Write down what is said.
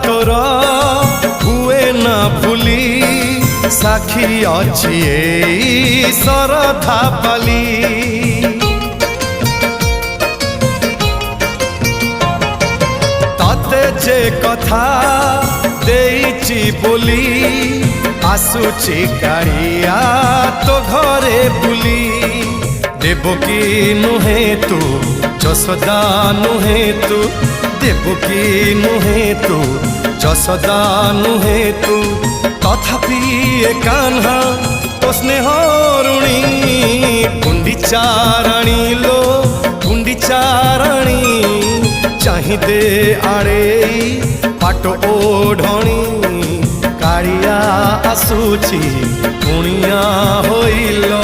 तोर हुए ना भूली साखी अच्छी सरधा पाली तते जे कथा देइची बोली आसुची गाड़िया तो घरे बुली देवकी नुहे तू जसोदा नुहे तू देवकी नुहे तू जसोदा नुहे तू तथापि ए कान्हा तो स्नेह ऋणी गुंडीचाराणी लो गुंडीचाराणी चाहिदे आड़े पाट ओढ़णी कालिया आसुची कुणिया होइलो।